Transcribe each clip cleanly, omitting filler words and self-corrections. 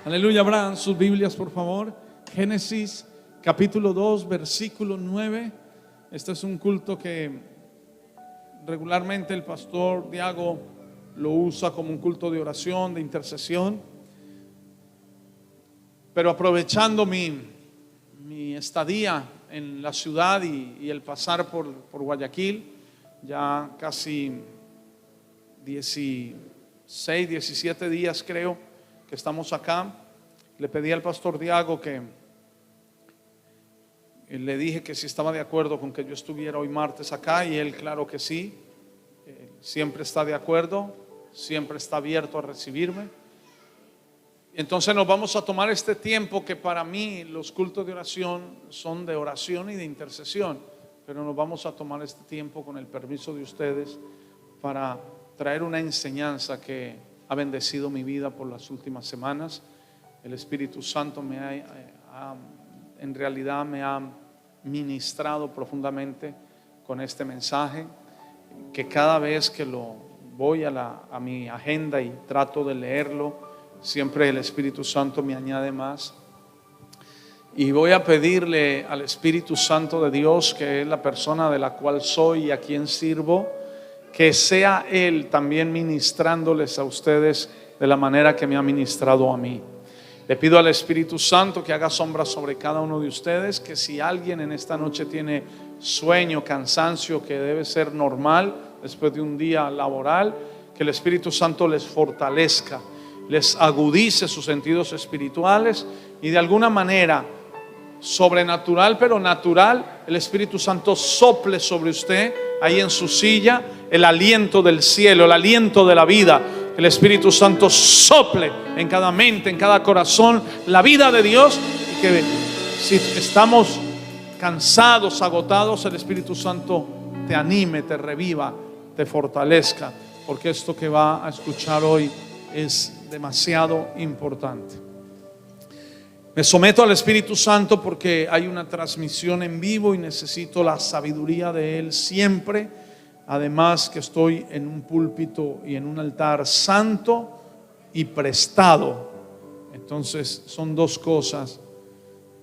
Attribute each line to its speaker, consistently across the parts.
Speaker 1: Aleluya, abran sus Biblias por favor. Génesis capítulo 2 versículo 9. Este es un culto que regularmente el pastor Diago lo usa como un culto de oración, de intercesión. Pero aprovechando mi estadía en la ciudad y el pasar por Guayaquil, ya casi 16, 17 días creo que estamos acá, le pedí al pastor Diago que le dije que si estaba de acuerdo con que yo estuviera hoy martes acá, y él claro que sí, siempre está de acuerdo, siempre está abierto a recibirme. Entonces nos vamos a tomar este tiempo, que para mí los cultos de oración son de oración y de intercesión, pero nos vamos a tomar este tiempo con el permiso de ustedes para traer una enseñanza que ha bendecido mi vida por las últimas semanas. El Espíritu Santo en realidad me ha ministrado profundamente con este mensaje, que cada vez que lo voy a mi agenda y trato de leerlo, siempre el Espíritu Santo me añade más. Y voy a pedirle al Espíritu Santo de Dios, que es la persona de la cual soy y a quien sirvo, que sea Él también ministrándoles a ustedes de la manera que me ha ministrado a mí. Le pido al Espíritu Santo que haga sombra sobre cada uno de ustedes, que si alguien en esta noche tiene sueño, cansancio, que debe ser normal después de un día laboral, que el Espíritu Santo les fortalezca, les agudice sus sentidos espirituales, y de alguna manera sobrenatural pero natural, el Espíritu Santo sople sobre usted ahí en su silla el aliento del cielo, el aliento de la vida. El Espíritu Santo sople en cada mente, en cada corazón la vida de Dios, y que si estamos cansados, agotados, el Espíritu Santo te anime, te reviva, te fortalezca, porque esto que va a escuchar hoy es demasiado importante. Me someto al Espíritu Santo porque hay una transmisión en vivo y necesito la sabiduría de Él siempre. Además que estoy en un púlpito y en un altar santo y prestado. Entonces son dos cosas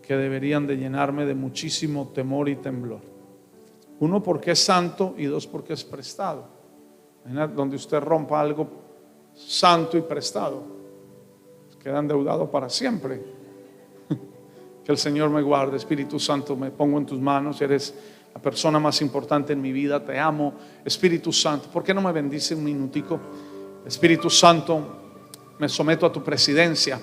Speaker 1: que deberían de llenarme de muchísimo temor y temblor. Uno, porque es santo, y dos, porque es prestado. Donde usted rompa algo santo y prestado, queda endeudado para siempre. Que el Señor me guarde. Espíritu Santo, me pongo en tus manos. Eres la persona más importante en mi vida. Te amo, Espíritu Santo. ¿Por qué no me bendice un minutico? Espíritu Santo, me someto a tu presidencia,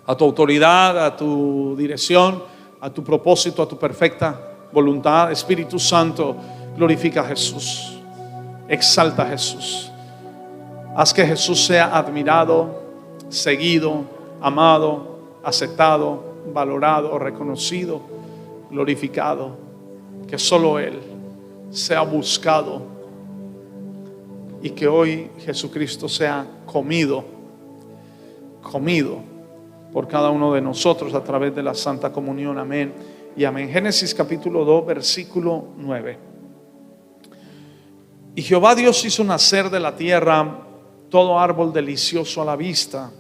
Speaker 1: a tu autoridad, a tu dirección, a tu propósito, a tu perfecta voluntad. Espíritu Santo, glorifica a Jesús, exalta a Jesús. Haz que Jesús sea admirado, seguido, amado, aceptado, valorado, reconocido, glorificado. Que solo Él sea buscado, y que hoy Jesucristo sea comido por cada uno de nosotros a través de la Santa Comunión. Amén y amén. Génesis capítulo 2 versículo 9. Y Jehová Dios hizo nacer de la tierra todo árbol delicioso a la vista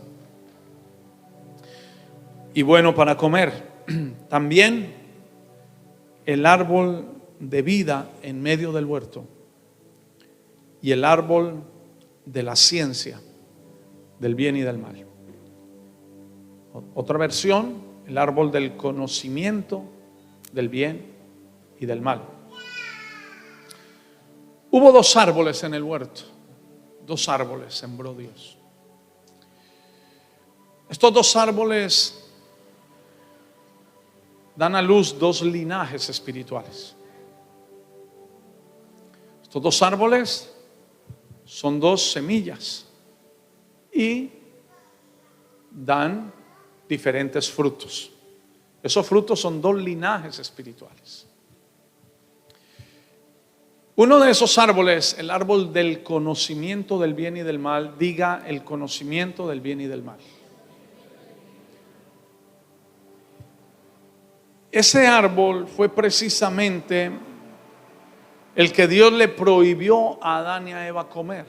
Speaker 1: y bueno para comer, también el árbol de vida en medio del huerto, y el árbol de la ciencia del bien y del mal. Otra versión, el árbol del conocimiento del bien y del mal. Hubo dos árboles en el huerto, dos árboles sembró Dios. Estos dos árboles dan a luz dos linajes espirituales. Estos dos árboles son dos semillas y dan diferentes frutos. Esos frutos son dos linajes espirituales. Uno de esos árboles, el árbol del conocimiento del bien y del mal, diga el conocimiento del bien y del mal. Ese árbol fue precisamente el que Dios le prohibió a Adán y a Eva comer.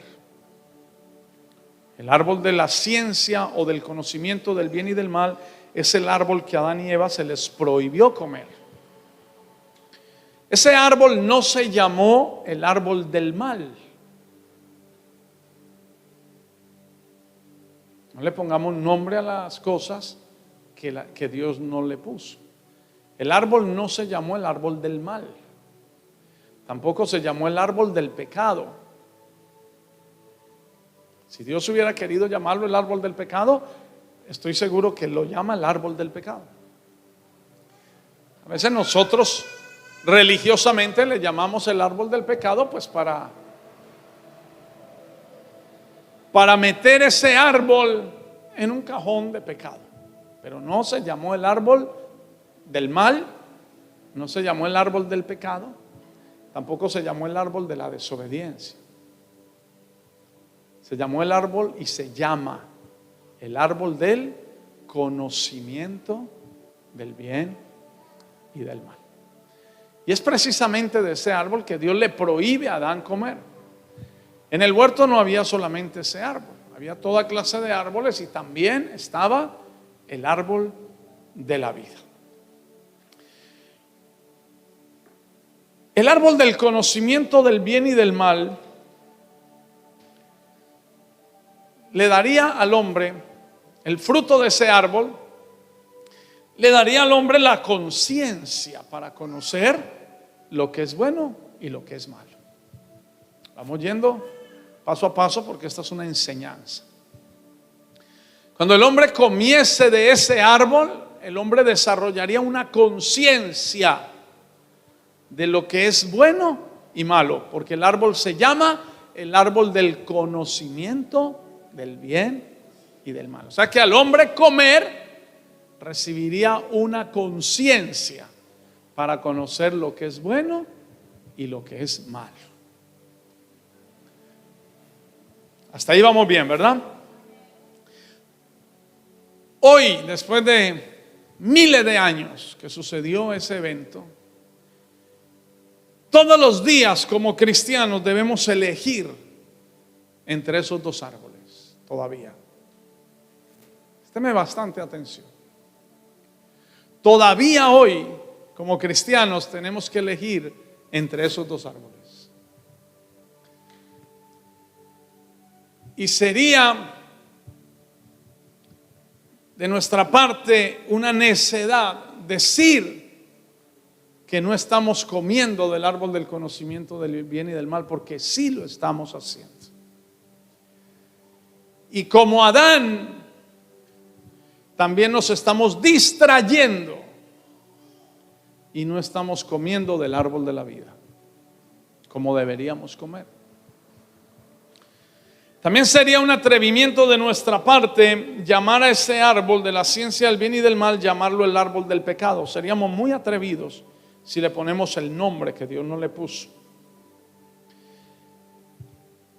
Speaker 1: El árbol de la ciencia o del conocimiento del bien y del mal es el árbol que a Adán y Eva se les prohibió comer. Ese árbol no se llamó el árbol del mal. No le pongamos nombre a las cosas que Dios no le puso. El árbol no se llamó el árbol del mal. Tampoco se llamó el árbol del pecado. Si Dios hubiera querido llamarlo el árbol del pecado, estoy seguro que lo llama el árbol del pecado. A veces nosotros religiosamente le llamamos el árbol del pecado, pues para meter ese árbol en un cajón de pecado. Pero no se llamó el árbol del mal, no se llamó el árbol del pecado, tampoco se llamó el árbol de la desobediencia. Se llamó el árbol y se llama el árbol del conocimiento del bien y del mal. Y es precisamente de ese árbol que Dios le prohíbe a Adán comer. En el huerto no había solamente ese árbol, había toda clase de árboles y también estaba el árbol de la vida. El árbol del conocimiento del bien y del mal le daría al hombre, el fruto de ese árbol, le daría al hombre la conciencia para conocer lo que es bueno y lo que es malo. Vamos yendo paso a paso porque esta es una enseñanza. Cuando el hombre comiese de ese árbol, el hombre desarrollaría una conciencia de lo que es bueno y malo, porque el árbol se llama el árbol del conocimiento del bien y del mal. O sea que al hombre comer recibiría una conciencia para conocer lo que es bueno y lo que es malo. Hasta ahí vamos bien, ¿verdad? Hoy, después de miles de años que sucedió ese evento, todos los días como cristianos debemos elegir entre esos dos árboles todavía. Présteme bastante atención. Todavía hoy como cristianos tenemos que elegir entre esos dos árboles. Y sería de nuestra parte una necedad decir que no estamos comiendo del árbol del conocimiento del bien y del mal, porque sí lo estamos haciendo. Y como Adán, también nos estamos distrayendo y no estamos comiendo del árbol de la vida como deberíamos comer. También sería un atrevimiento de nuestra parte llamar a ese árbol de la ciencia del bien y del mal, llamarlo el árbol del pecado. Seríamos muy atrevidos si le ponemos el nombre que Dios no le puso.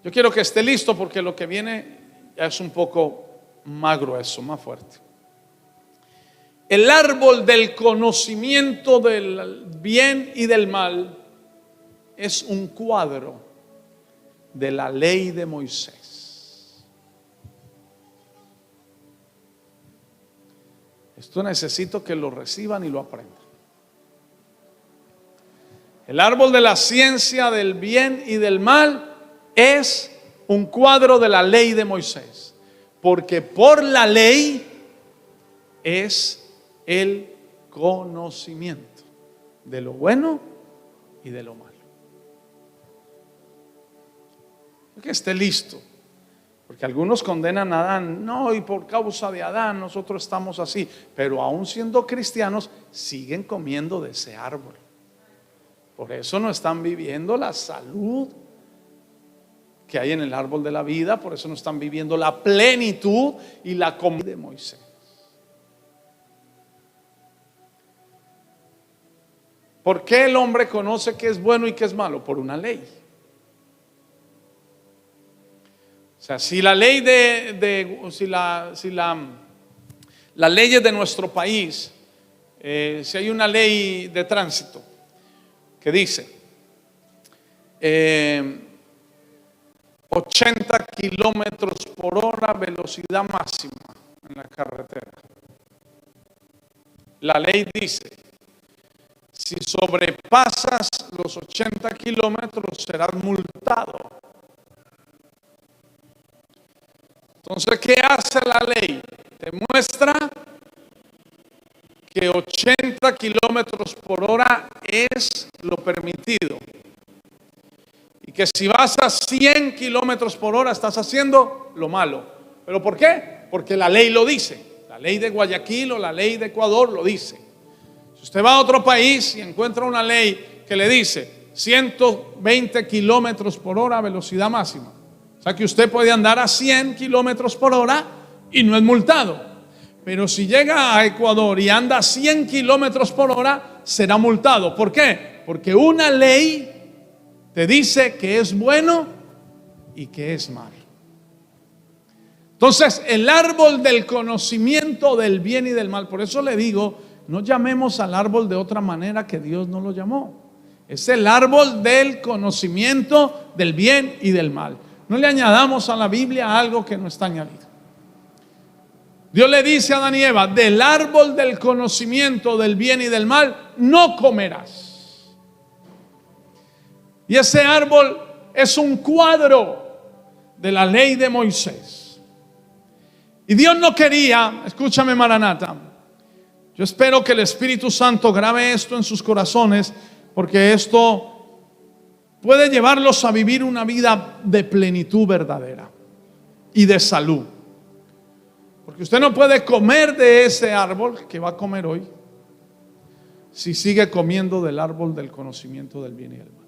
Speaker 1: Yo quiero que esté listo porque lo que viene ya es un poco más grueso, más fuerte. El árbol del conocimiento del bien y del mal es un cuadro de la ley de Moisés. Esto necesito que lo reciban y lo aprendan. El árbol de la ciencia del bien y del mal es un cuadro de la ley de Moisés, porque por la ley es el conocimiento de lo bueno y de lo malo. Que esté listo, porque algunos condenan a Adán, no, y por causa de Adán nosotros estamos así, pero aún siendo cristianos siguen comiendo de ese árbol. Por eso no están viviendo la salud que hay en el árbol de la vida, por eso no están viviendo la plenitud y la comida de Moisés. ¿Por qué el hombre conoce qué es bueno y qué es malo? Por una ley. O sea, si la ley las leyes de nuestro país, si hay una ley de tránsito que dice, 80 kilómetros por hora, velocidad máxima en la carretera. La ley dice, si sobrepasas los 80 kilómetros serás multado. Entonces, ¿qué hace la ley? Te muestra que 80 kilómetros por hora es lo permitido. Y que si vas a 100 kilómetros por hora estás haciendo lo malo. ¿Pero por qué? Porque la ley lo dice. La ley de Guayaquil o la ley de Ecuador lo dice. Si usted va a otro país y encuentra una ley que le dice 120 kilómetros por hora velocidad máxima, o sea que usted puede andar a 100 kilómetros por hora y no es multado. Pero si llega a Ecuador y anda a 100 kilómetros por hora, será multado. ¿Por qué? Porque una ley te dice que es bueno y que es malo. Entonces, el árbol del conocimiento del bien y del mal, por eso le digo, no llamemos al árbol de otra manera que Dios no lo llamó. Es el árbol del conocimiento del bien y del mal. No le añadamos a la Biblia algo que no está añadido. Dios le dice a Adán y Eva, del árbol del conocimiento del bien y del mal no comerás. Y ese árbol es un cuadro de la ley de Moisés. Y Dios no quería, escúchame Maranata, yo espero que el Espíritu Santo grabe esto en sus corazones, porque esto puede llevarlos a vivir una vida de plenitud verdadera y de salud. Porque usted no puede comer de ese árbol que va a comer hoy si sigue comiendo del árbol del conocimiento del bien y del mal.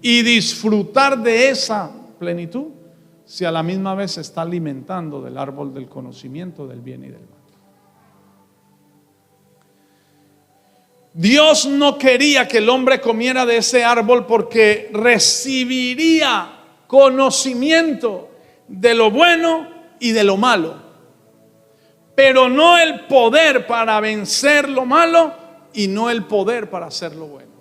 Speaker 1: Y disfrutar de esa plenitud si a la misma vez se está alimentando del árbol del conocimiento del bien y del mal. Dios no quería que el hombre comiera de ese árbol porque recibiría conocimiento de lo bueno y de lo malo, pero no el poder para vencer lo malo y no el poder para hacer lo bueno.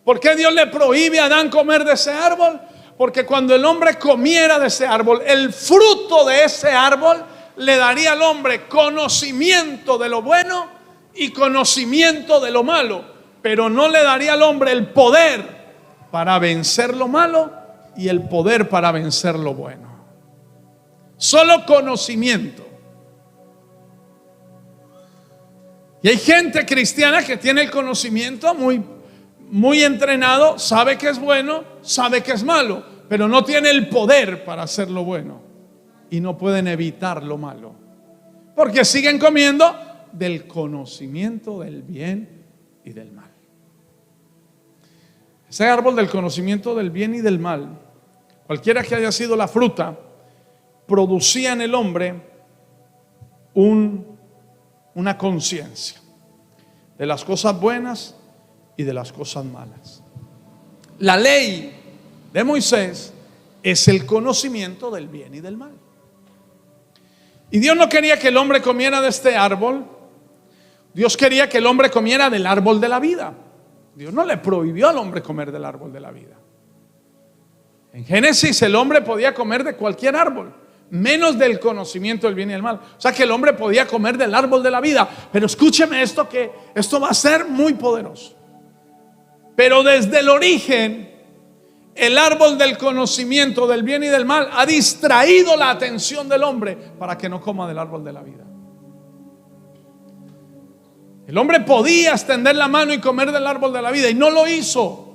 Speaker 1: ¿Por qué Dios le prohíbe a Adán comer de ese árbol? Porque cuando el hombre comiera de ese árbol, el fruto de ese árbol le daría al hombre conocimiento de lo bueno y conocimiento de lo malo, pero no le daría al hombre el poder para vencer lo malo y el poder para vencer lo bueno. Solo conocimiento. Y hay gente cristiana que tiene el conocimiento muy entrenado, sabe que es bueno, sabe que es malo, pero no tiene el poder para hacer lo bueno y no pueden evitar lo malo, porque siguen comiendo del conocimiento del bien y del mal. Ese árbol del conocimiento del bien y del mal, cualquiera que haya sido la fruta, producía en el hombre una conciencia de las cosas buenas y de las cosas malas. La ley de Moisés es el conocimiento del bien y del mal. Y Dios no quería que el hombre comiera de este árbol. Dios quería que el hombre comiera del árbol de la vida. Dios no le prohibió al hombre comer del árbol de la vida. En Génesis el hombre podía comer de cualquier árbol, menos del conocimiento del bien y del mal. O sea que el hombre podía comer del árbol de la vida. Pero escúcheme esto, que esto va a ser muy poderoso. Pero desde el origen, el árbol del conocimiento del bien y del mal ha distraído la atención del hombre para que no coma del árbol de la vida. El hombre podía extender la mano y comer del árbol de la vida y no lo hizo.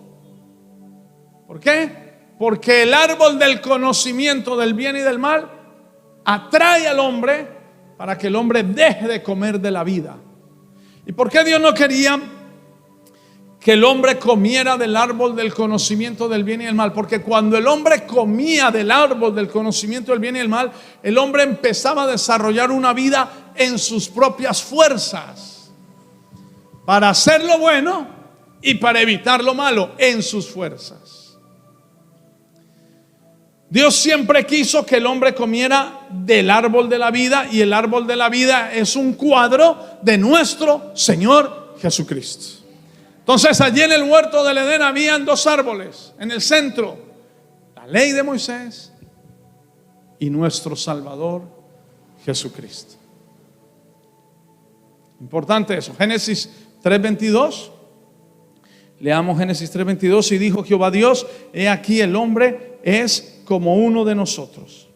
Speaker 1: ¿Por qué? Porque el árbol del conocimiento del bien y del mal atrae al hombre para que el hombre deje de comer de la vida. ¿Y por qué Dios no quería que el hombre comiera del árbol del conocimiento del bien y del mal? Porque cuando el hombre comía del árbol del conocimiento del bien y del mal, el hombre empezaba a desarrollar una vida en sus propias fuerzas, para hacer lo bueno y para evitar lo malo, en sus fuerzas. Dios siempre quiso que el hombre comiera del árbol de la vida, y el árbol de la vida es un cuadro de nuestro Señor Jesucristo. Entonces allí en el huerto del Edén habían dos árboles en el centro: la ley de Moisés y nuestro Salvador Jesucristo. Importante eso. Génesis 3:22. Leamos Génesis 3:22. Y dijo Jehová Dios: he aquí el hombre es como uno de nosotros,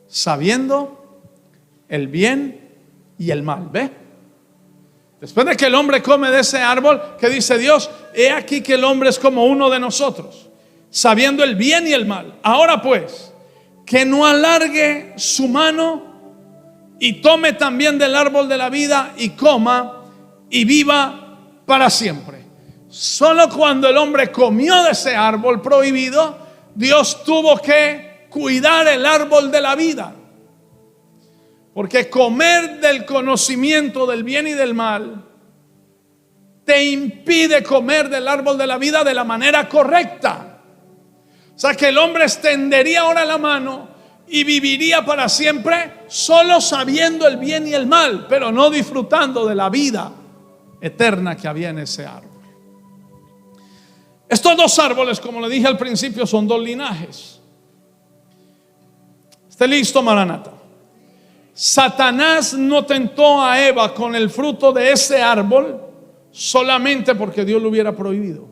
Speaker 1: sabiendo el bien y el mal. ¿Ve? Después de que el hombre come de ese árbol, ¿qué dice Dios? He aquí que el hombre es como uno de nosotros, sabiendo el bien y el mal. Ahora pues, que no alargue su mano y tome también del árbol de la vida y coma y viva para siempre. Solo cuando el hombre comió de ese árbol prohibido, Dios tuvo que cuidar el árbol de la vida. Porque comer del conocimiento del bien y del mal te impide comer del árbol de la vida de la manera correcta. O sea que el hombre extendería ahora la mano y viviría para siempre solo sabiendo el bien y el mal, pero no disfrutando de la vida eterna que había en ese árbol. Estos dos árboles, como le dije al principio, son dos linajes. ¿Esté listo, Maranata? Satanás no tentó a Eva con el fruto de ese árbol solamente porque Dios lo hubiera prohibido.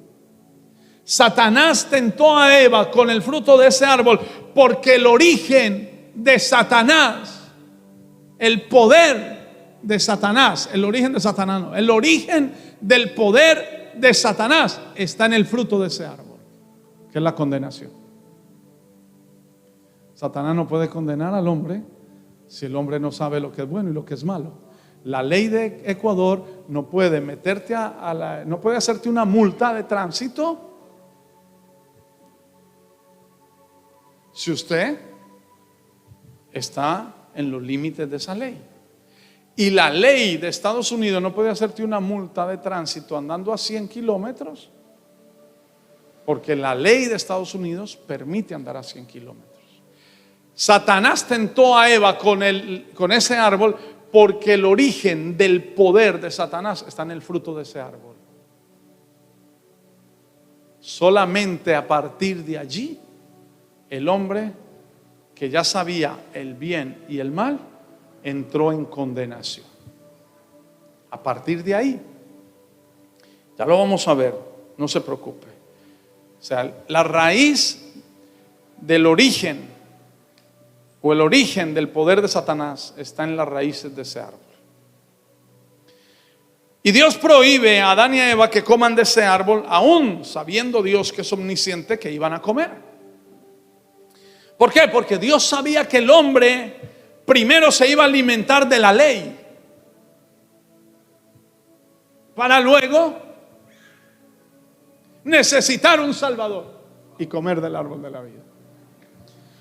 Speaker 1: Satanás tentó a Eva con el fruto de ese árbol porque el origen de Satanás, el poder de Satanás, el origen de Satanás no, el origen del poder de Satanás está en el fruto de ese árbol, que es la condenación. Satanás no puede condenar al hombre si el hombre no sabe lo que es bueno y lo que es malo. La ley de Ecuador no puede meterte no puede hacerte una multa de tránsito si usted está en los límites de esa ley. Y la ley de Estados Unidos no puede hacerte una multa de tránsito andando a 100 kilómetros, porque la ley de Estados Unidos permite andar a 100 kilómetros. Satanás tentó a Eva con ese árbol porque el origen del poder de Satanás está en el fruto de ese árbol. Solamente a partir de allí, el hombre que ya sabía el bien y el mal entró en condenación. A partir de ahí, ya lo vamos a ver, no se preocupe. O sea, la raíz del origen o el origen del poder de Satanás está en las raíces de ese árbol. Y Dios prohíbe a Adán y a Eva que coman de ese árbol, aún sabiendo Dios que es omnisciente que iban a comer. ¿Por qué? Porque Dios sabía que el hombre primero se iba a alimentar de la ley para luego necesitar un Salvador y comer del árbol de la vida.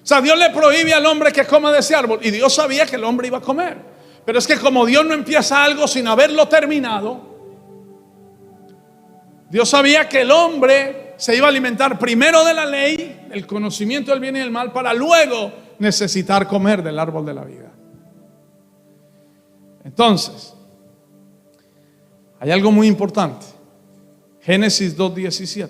Speaker 1: O sea, Dios le prohíbe al hombre que coma de ese árbol y Dios sabía que el hombre iba a comer. Pero es que como Dios no empieza algo sin haberlo terminado, Dios sabía que el hombre se iba a alimentar primero de la ley, el conocimiento del bien y del mal, para luego necesitar comer del árbol de la vida. Entonces, hay algo muy importante. Génesis 2:17.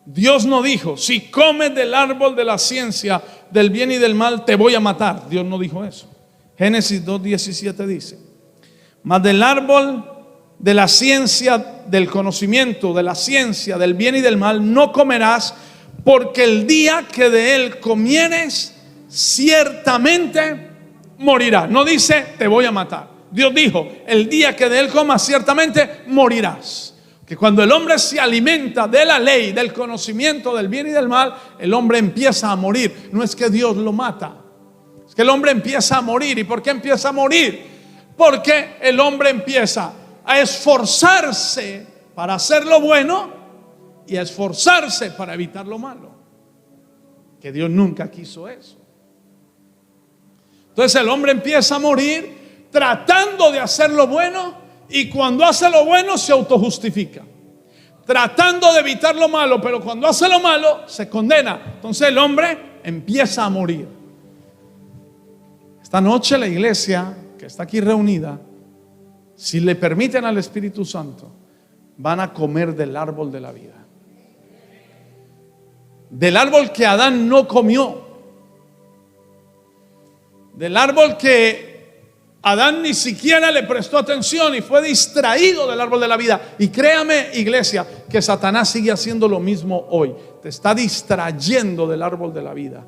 Speaker 1: Dios no dijo: si comes del árbol de la ciencia del bien y del mal te voy a matar. Dios no dijo eso. Génesis 2:17 dice: mas del árbol de la ciencia del conocimiento, de la ciencia del bien y del mal no comerás, porque el día que de él comieres ciertamente morirás. No dice te voy a matar. Dios dijo: el día que de él comas ciertamente morirás. Que cuando el hombre se alimenta de la ley, del conocimiento del bien y del mal, el hombre empieza a morir. No es que Dios lo mata, es que el hombre empieza a morir. ¿Y por qué empieza a morir? Porque el hombre empieza a esforzarse para hacer lo bueno y a esforzarse para evitar lo malo. Que Dios nunca quiso eso. Entonces el hombre empieza a morir tratando de hacer lo bueno. Y cuando hace lo bueno se autojustifica, tratando de evitar lo malo, pero cuando hace lo malo se condena. Entonces el hombre empieza a morir. Esta noche la iglesia que está aquí reunida, si le permiten al Espíritu Santo, van a comer del árbol de la vida. Del árbol que Adán no comió. Del árbol que Adán ni siquiera le prestó atención y fue distraído del árbol de la vida. Y créame, iglesia, que Satanás sigue haciendo lo mismo hoy. Te está distrayendo del árbol de la vida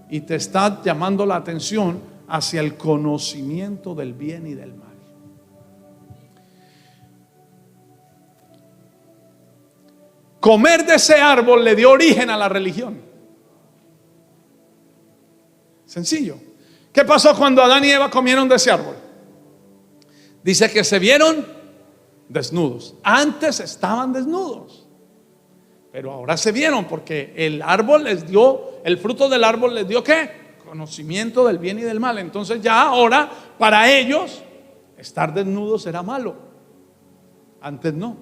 Speaker 1: y te está llamando la atención hacia el conocimiento del bien y del mal. Comer de ese árbol le dio origen a la religión. Sencillo. ¿Qué pasó cuando Adán y Eva comieron de ese árbol? Dice que se vieron desnudos. Antes estaban desnudos, pero ahora se vieron porque el árbol les dio, el fruto del árbol les dio ¿qué? Conocimiento del bien y del mal. Entonces ya ahora para ellos estar desnudos era malo. Antes no.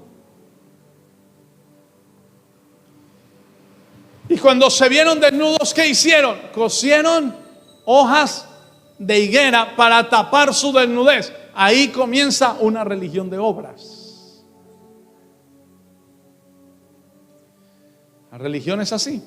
Speaker 1: Y cuando se vieron desnudos, ¿qué hicieron? Cosieron hojas de higuera para tapar su desnudez. Ahí comienza una religión de obras. La religión es así.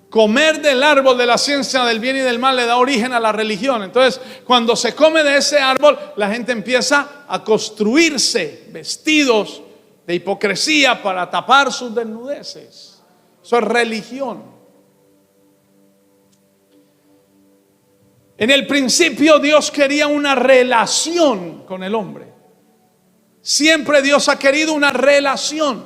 Speaker 1: Comer del árbol de la ciencia del bien y del mal le da origen a la religión. Entonces, cuando se come de ese árbol, la gente empieza a construirse vestidos de hipocresía para tapar sus desnudeces. Eso es religión. En el principio Dios quería una relación con el hombre. Siempre Dios ha querido una relación.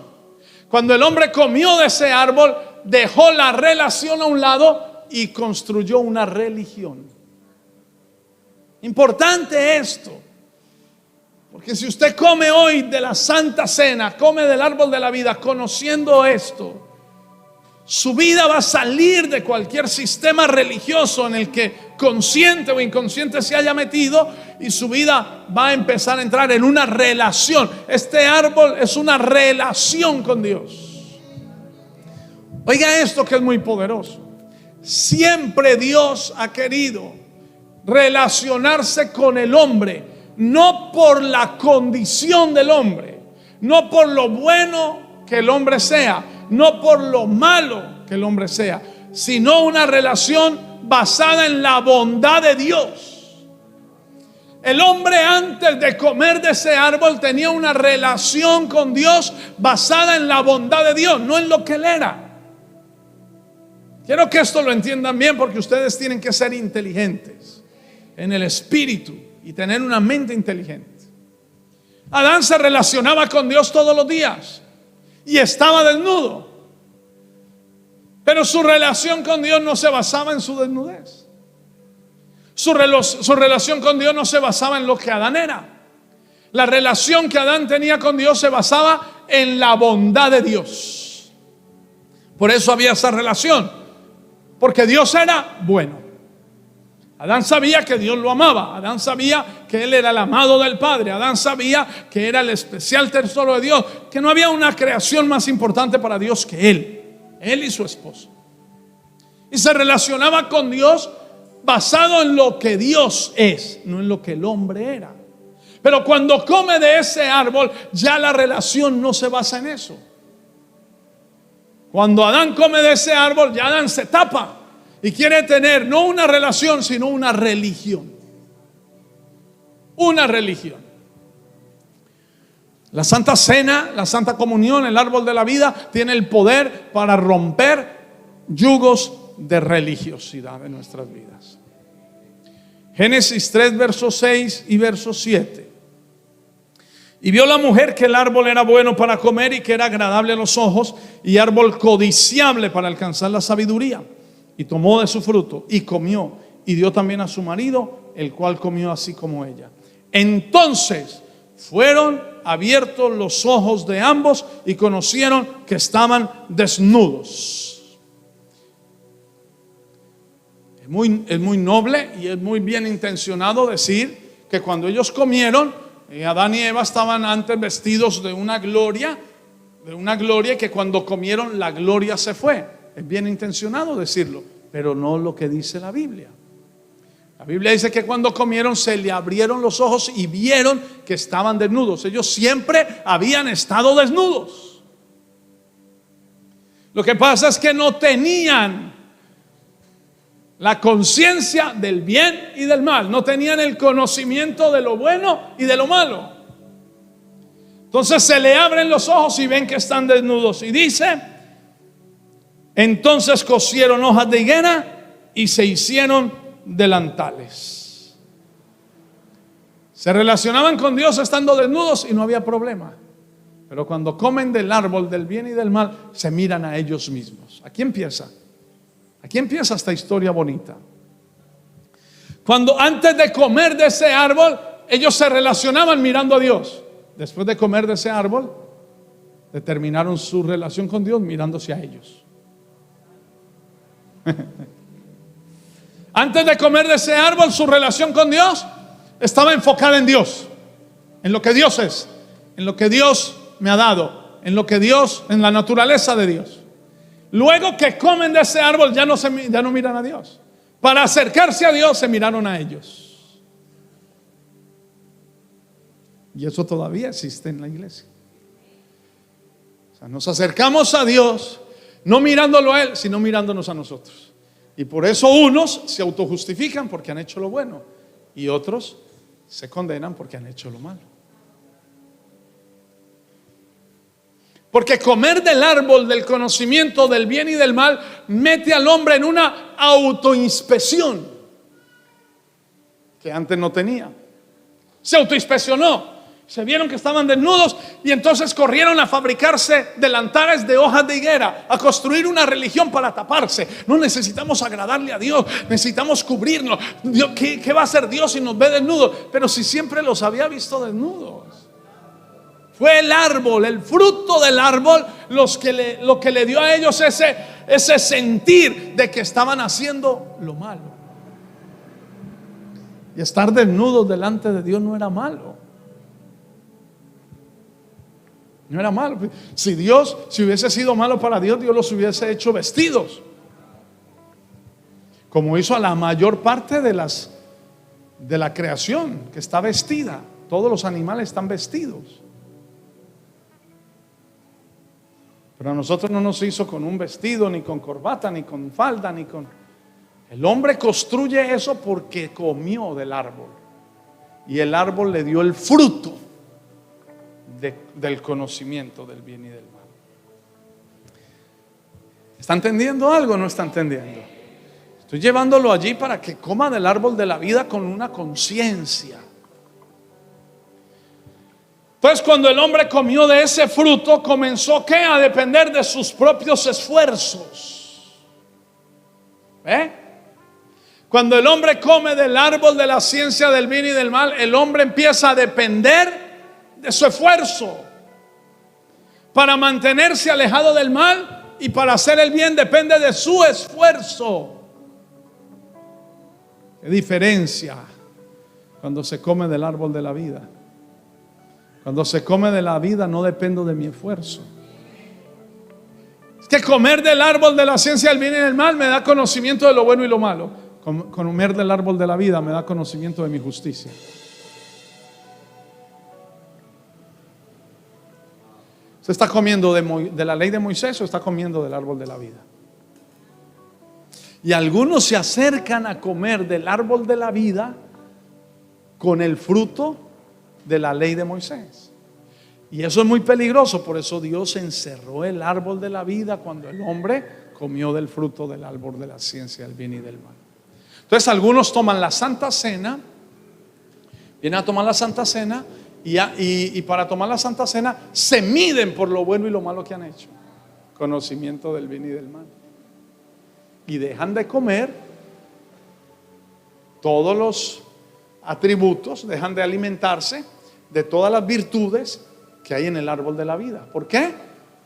Speaker 1: Cuando el hombre comió de ese árbol, dejó la relación a un lado y construyó una religión. Importante esto, porque si usted come hoy de la Santa Cena, come del árbol de la vida, conociendo esto, su vida va a salir de cualquier sistema religioso en el que consciente o inconsciente se haya metido, y su vida va a empezar a entrar en una relación. Este árbol es una relación con Dios. Oiga esto que es muy poderoso. Siempre Dios ha querido relacionarse con el hombre, no por la condición del hombre, no por lo bueno que el hombre sea, no por lo malo que el hombre sea, sino una relación basada en la bondad de Dios. El hombre antes de comer de ese árbol tenía una relación con Dios basada en la bondad de Dios, no en lo que él era. Quiero que esto lo entiendan bien, porque ustedes tienen que ser inteligentes en el espíritu y tener una mente inteligente. Adán se relacionaba con Dios todos los días y estaba desnudo, pero su relación con Dios no se basaba en su desnudez. Su relación con Dios no se basaba en lo que Adán era. La relación que Adán tenía con Dios se basaba en la bondad de Dios. Por eso había esa relación, porque Dios era bueno. Adán sabía que Dios lo amaba. Adán sabía que él era el amado del Padre. Adán sabía que era el especial tesoro de Dios, que no había una creación más importante para Dios que él y su esposa. Y se relacionaba con Dios basado en lo que Dios es, no en lo que el hombre era. Pero cuando come de ese árbol, ya la relación no se basa en eso. Cuando Adán come de ese árbol, ya Adán se tapa y quiere tener no una relación, sino una religión. Una religión. La Santa Cena, la Santa Comunión, el árbol de la vida, tiene el poder para romper yugos de religiosidad en nuestras vidas. Génesis 3, versos 6 y verso 7. Y vio la mujer que el árbol era bueno para comer y que era agradable a los ojos y árbol codiciable para alcanzar la sabiduría. Y tomó de su fruto y comió y dio también a su marido, el cual comió así como ella. Entonces fueron abiertos los ojos de ambos y conocieron que estaban desnudos. Es muy noble y es muy bien intencionado decir que cuando ellos comieron, Adán y Eva estaban antes vestidos de una gloria, que cuando comieron la gloria se fue. Es bien intencionado decirlo, pero no lo que dice la Biblia. La Biblia dice que cuando comieron se le abrieron los ojos y vieron que estaban desnudos. Ellos siempre habían estado desnudos. Lo que pasa es que no tenían la conciencia del bien y del mal. No tenían el conocimiento de lo bueno y de lo malo. Entonces se le abren los ojos y ven que están desnudos. Y dice, entonces cosieron hojas de higuera y se hicieron delantales. Se relacionaban con Dios estando desnudos y no había problema. Pero cuando comen del árbol del bien y del mal, se miran a ellos mismos. Aquí empieza esta historia bonita. Cuando antes de comer de ese árbol, ellos se relacionaban mirando a Dios. Después de comer de ese árbol, determinaron su relación con Dios mirándose a ellos. Antes de comer de ese árbol, su relación con Dios estaba enfocada en Dios, en lo que Dios es, en lo que Dios me ha dado, en lo que Dios, en la naturaleza de Dios. Luego que comen de ese árbol, ya no miran a Dios. Para acercarse a Dios se miraron a ellos. Y eso todavía existe en la iglesia. O sea, nos acercamos a Dios no mirándolo a Él, sino mirándonos a nosotros. Y por eso unos se autojustifican porque han hecho lo bueno y otros se condenan porque han hecho lo malo. Porque comer del árbol del conocimiento del bien y del mal mete al hombre en una autoinspección que antes no tenía. Se autoinspeccionó. Se vieron que estaban desnudos y entonces corrieron a fabricarse delantales de hojas de higuera, a construir una religión para taparse. No necesitamos agradarle a Dios, necesitamos cubrirnos. Dios, ¿qué va a hacer Dios si nos ve desnudos? Pero si siempre los había visto desnudos. Fue el árbol, el fruto del árbol, lo que le dio a ellos ese sentir de que estaban haciendo lo malo. Y estar desnudos delante de Dios no era malo. No era malo. Si hubiese sido malo para Dios, Dios los hubiese hecho vestidos, como hizo a la mayor parte de la creación, que está vestida. Todos los animales están vestidos. Pero a nosotros no nos hizo con un vestido, ni con corbata, ni con falda, ni con... El hombre construye eso porque comió del árbol. Y el árbol le dio el fruto del conocimiento del bien y del mal. ¿Está entendiendo algo o no está entendiendo? Estoy llevándolo allí para que coma del árbol de la vida con una conciencia. Entonces, cuando el hombre comió de ese fruto, comenzó ¿qué? A depender de sus propios esfuerzos. Cuando el hombre come del árbol de la ciencia del bien y del mal, el hombre empieza a depender de su esfuerzo. Para mantenerse alejado del mal y para hacer el bien depende de su esfuerzo. ¿Qué diferencia cuando se come del árbol de la vida? Cuando se come de la vida no dependo de mi esfuerzo. Es que comer del árbol de la ciencia del bien y del mal me da conocimiento de lo bueno y lo malo. Comer del árbol de la vida me da conocimiento de mi justicia. ¿Usted está comiendo de la ley de Moisés o está comiendo del árbol de la vida? Y algunos se acercan a comer del árbol de la vida con el fruto de la ley de Moisés. Y eso es muy peligroso. Por eso Dios encerró el árbol de la vida cuando el hombre comió del fruto del árbol de la ciencia del bien y del mal. Entonces algunos toman la Santa Cena, vienen a tomar la Santa Cena y para tomar la Santa Cena se miden por lo bueno y lo malo que han hecho. Conocimiento del bien y del mal. Y dejan de comer todos los atributos, dejan de alimentarse de todas las virtudes que hay en el árbol de la vida. ¿Por qué?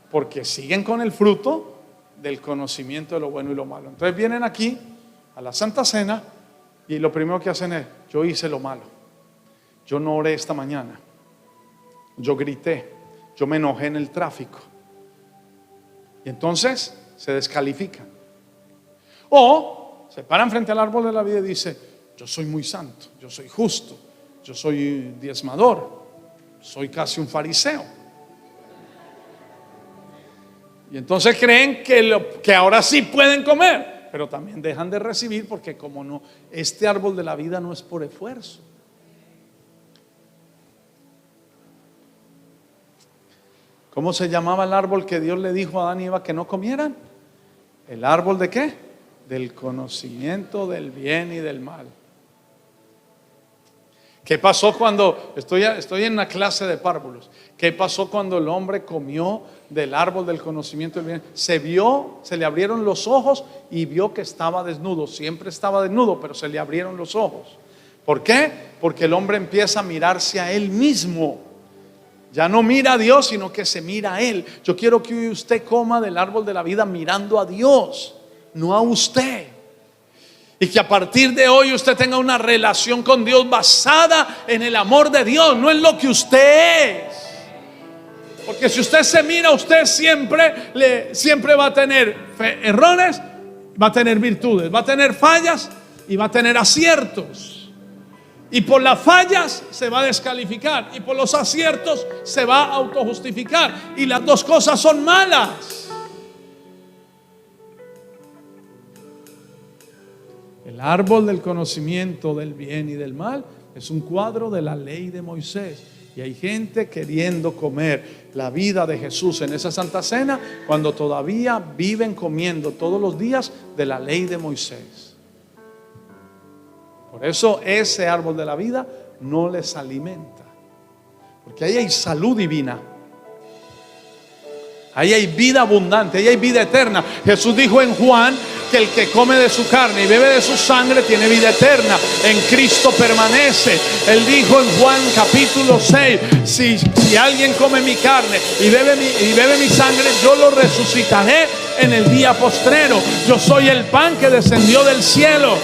Speaker 1: Porque siguen con el fruto del conocimiento de lo bueno y lo malo. Entonces vienen aquí a la Santa Cena y lo primero que hacen es: yo hice lo malo, yo no oré esta mañana, yo grité, yo me enojé en el tráfico. Y entonces se descalifican. O se paran frente al árbol de la vida y dicen: yo soy muy santo, yo soy justo, yo soy diezmador, soy casi un fariseo. Y entonces creen que ahora sí pueden comer, pero también dejan de recibir, porque como no, este árbol de la vida no es por esfuerzo. ¿Cómo se llamaba el árbol que Dios le dijo a Adán y Eva que no comieran? ¿El árbol de qué? Del conocimiento del bien y del mal. ¿Qué pasó cuando, estoy en una clase de párvulos, qué pasó cuando el hombre comió del árbol del conocimiento del bien? Se le abrieron los ojos y vio que estaba desnudo. Siempre estaba desnudo, pero se le abrieron los ojos. ¿Por qué? Porque el hombre empieza a mirarse a él mismo. Ya no mira a Dios, sino que se mira a él. Yo quiero que usted coma del árbol de la vida mirando a Dios, no a usted. Y que a partir de hoy usted tenga una relación con Dios basada en el amor de Dios, no en lo que usted es. Porque si usted se mira, usted siempre va a tener errores, va a tener virtudes, va a tener fallas y va a tener aciertos. Y por las fallas se va a descalificar, y por los aciertos se va a autojustificar. Y las dos cosas son malas. El árbol del conocimiento del bien y del mal es un cuadro de la ley de Moisés. Y hay gente queriendo comer la vida de Jesús en esa Santa Cena, cuando todavía viven comiendo todos los días de la ley de Moisés. Por eso ese árbol de la vida no les alimenta, porque ahí hay salud divina, ahí hay vida abundante, ahí hay vida eterna. Jesús dijo en Juan que el que come de su carne y bebe de su sangre tiene vida eterna, en Cristo permanece. Él dijo en Juan capítulo 6, si alguien come mi carne y bebe mi sangre, yo lo resucitaré en el día postrero. Yo soy el pan que descendió del cielo.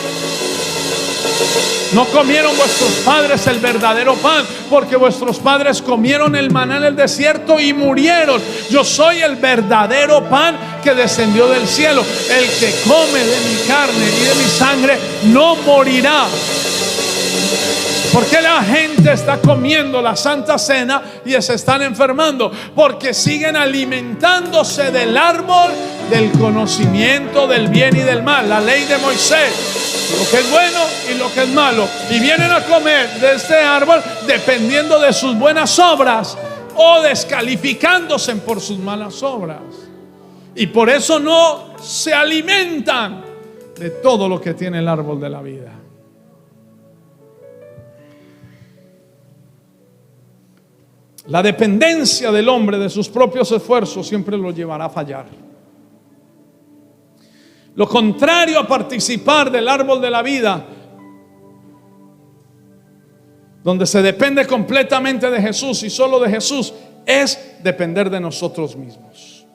Speaker 1: No comieron vuestros padres el verdadero pan, porque vuestros padres comieron el maná en el desierto y murieron. Yo soy el verdadero pan que descendió del cielo. El que come de mi carne y de mi sangre no morirá. ¿Por qué la gente está comiendo la Santa Cena y se están enfermando? Porque siguen alimentándose del árbol del conocimiento del bien y del mal, la ley de Moisés, lo que es bueno y lo que es malo, y vienen a comer de este árbol dependiendo de sus buenas obras o descalificándose por sus malas obras, y por eso no se alimentan de todo lo que tiene el árbol de la vida. La dependencia del hombre de sus propios esfuerzos siempre lo llevará a fallar. Lo contrario a participar del árbol de la vida, donde se depende completamente de Jesús y solo de Jesús, es depender de nosotros mismos.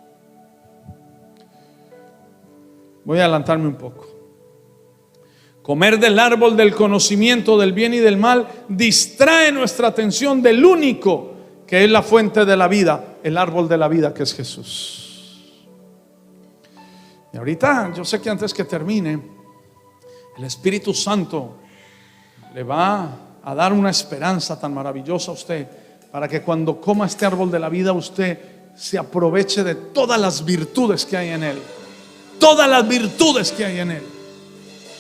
Speaker 1: Voy a adelantarme un poco. Comer del árbol del conocimiento del bien y del mal distrae nuestra atención del único que es la fuente de la vida, el árbol de la vida, que es Jesús. Y ahorita, yo sé que antes que termine, el Espíritu Santo le va a dar una esperanza tan maravillosa a usted, para que cuando coma este árbol de la vida, usted se aproveche de todas las virtudes que hay en él. Todas las virtudes que hay en él.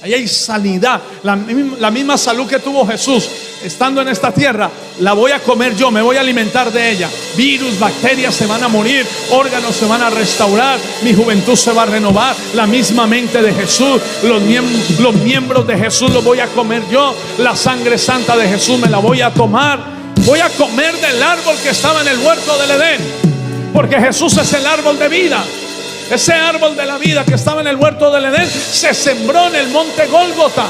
Speaker 1: Ahí hay sanidad, la misma salud que tuvo Jesús estando en esta tierra, la voy a comer yo, me voy a alimentar de ella. Virus, bacterias se van a morir, órganos se van a restaurar, mi juventud se va a renovar. La misma mente de Jesús, los miembros de Jesús los voy a comer yo. La sangre santa de Jesús me la voy a tomar. Voy a comer del árbol que estaba en el huerto del Edén, porque Jesús es el árbol de vida. Ese árbol de la vida que estaba en el huerto del Edén se sembró en el monte Gólgota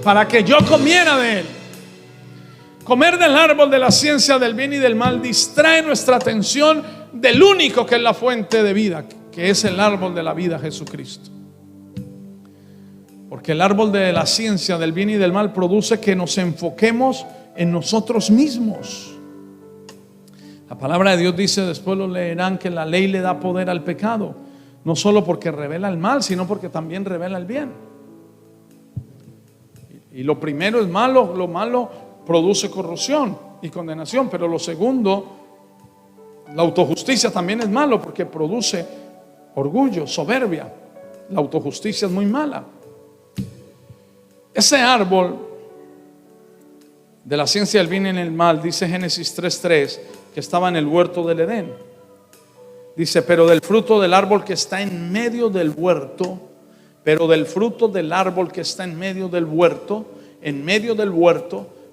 Speaker 1: para que yo comiera de él. Comer del árbol de la ciencia del bien y del mal distrae nuestra atención del único que es la fuente de vida, que es el árbol de la vida, Jesucristo. Porque el árbol de la ciencia del bien y del mal produce que nos enfoquemos en nosotros mismos. La palabra de Dios dice, después lo leerán, que la ley le da poder al pecado, no solo porque revela el mal, sino porque también revela el bien. Y lo primero es malo, lo malo produce corrupción y condenación, pero lo segundo, la autojusticia también es malo porque produce orgullo, soberbia. La autojusticia es muy mala. Ese árbol de la ciencia del bien y el mal, dice Génesis 3:3, que estaba en el huerto del Edén. Dice, pero del fruto del árbol que está en medio del huerto, pero del fruto del árbol que está en medio del huerto,